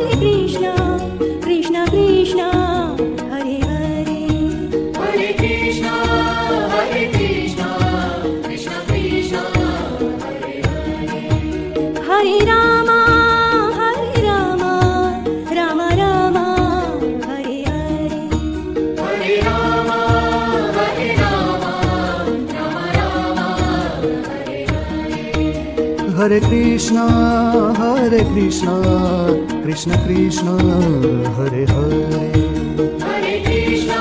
Hare Krishna, Krishna Krishna, Hare Hare. Hare Krishna, Krishna Krishna, Hare Hare. Hare Rama, Rama Rama, Hare Hare. Hare Rama, Rama Rama, Hare Hare. Hare Krishna, Krishna Krishna, Hare Hare. Hare Krishna,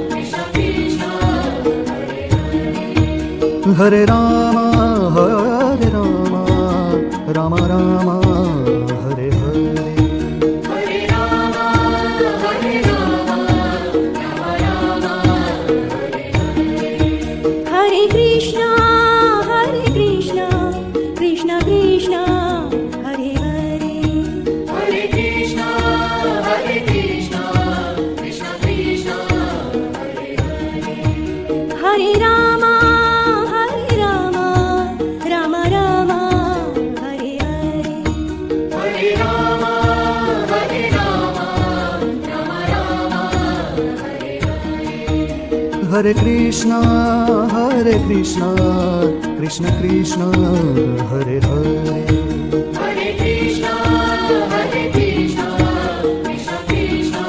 Krishna Krishna, Hare Hare. Hare Rama, Rama Rama, Hare Hare. Hare Rama, Rama Rama, Hare Hare. Hare Krishna, Krishna Krishna, Hare Hare. Hare Krishna, Krishna Krishna, Hare Hare. Hare Rama, Rama Rama, Hare Hare. Hare Rama, Rama Rama, Hare Hare. Hare Krishna, Krishna Krishna, Hare Hare. Hare Krishna, Krishna Krishna,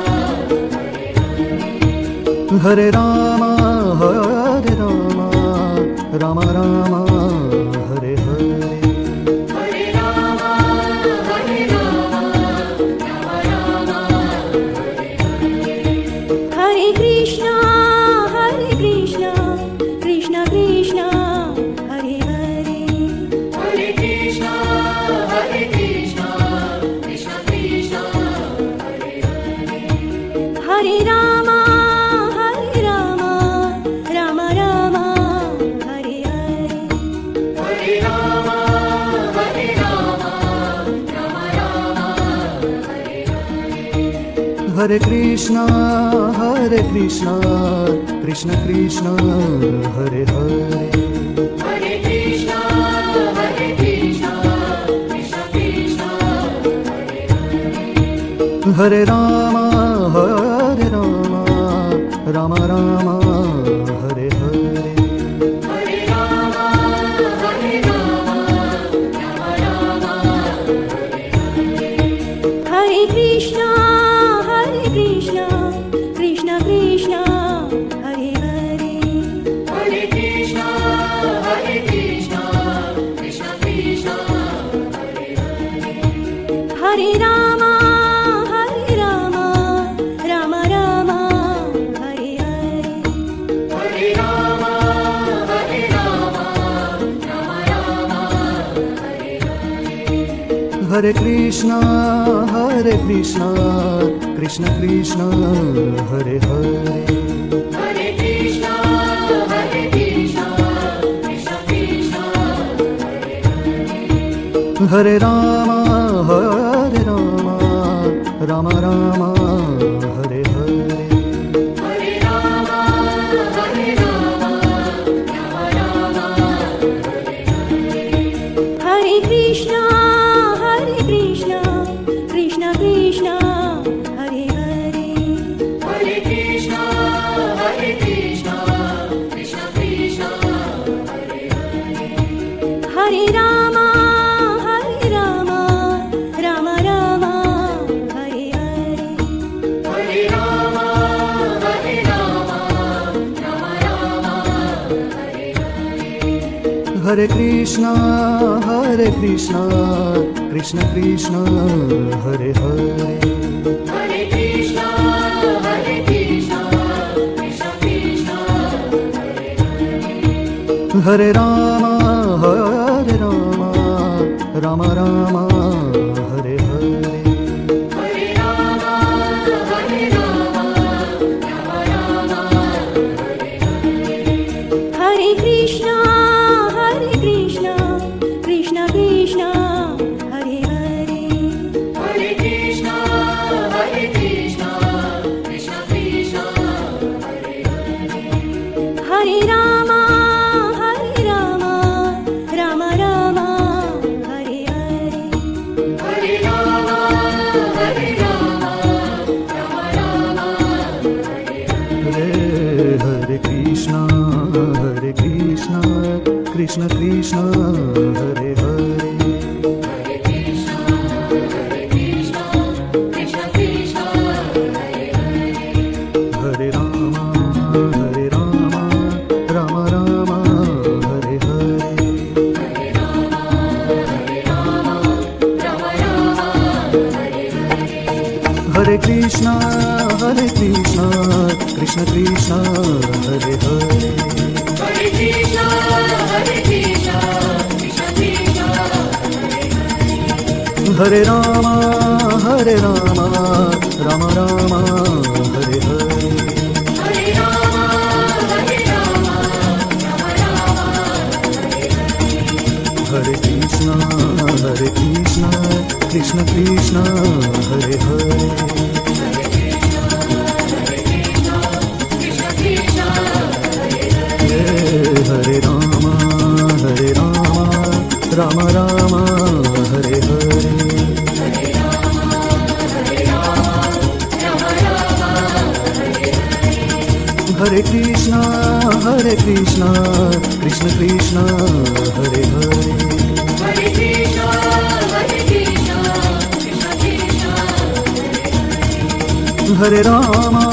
Hare Hare. Hare Rama, Rama Rama, Hare Hare. Hare Rama, Rama Rama, Hare Hare. Hare Krishna, Krishna Krishna, Hare Hare. Hare Krishna, Krishna Krishna, Hare Hare. Hare Rama, Rama Rama, Hare Hare. Hare Rama, Rama Rama, Hare Hare. Hare Krishna, Krishna Krishna, Hare Hare. Hare Krishna, Krishna Krishna, Hare Hare. Hare Rama, Rama Rama, Hare Hare. Hare Rama, Rama Rama, Hare Hare. Hare Krishna, Krishna Krishna, Hare Hare. Hare Krishna, Krishna Krishna, Hare Hare. Hare Rama, Rama Rama, Hare Hare. Hare Rama, Rama Rama, Hare Hare. Hare Krishna, Krishna Krishna, Hare Hare. Hare Krishna, Krishna Krishna, Hare Hare. Hare Rama, Rama Rama, Hare Hare. Hare Rama, Rama Rama, Hare Hare. Hare Krishna, Krishna Krishna, Hare Hare. Hare Krishna, Krishna Krishna, Hare Hare. Hare Rama, Rama Rama, Hare Hare. Hare Rama, Rama Rama, Hare Hare. Hare Krishna, Krishna Krishna, Hare Hare. Hare Krishna, Krishna Krishna, Hare Hare. Hare Rama, Rama Rama, Hare Hare. Hare Krishna, Krishna Krishna, Hare Hare. Hare Krishna, Krishna Krishna, Hare Hare. Hare Rama, Rama Rama, Hare Hare. Hare Rama, Rama Rama, Hare Krishna, Krishna Krishna, Hare Hare. Krishna Krishna, Hare Rama, Rama Rama, Hare Hare. Hare Krishna, Krishna Krishna, Hare Hare. Hare Krishna, Krishna Krishna, Hare Rama,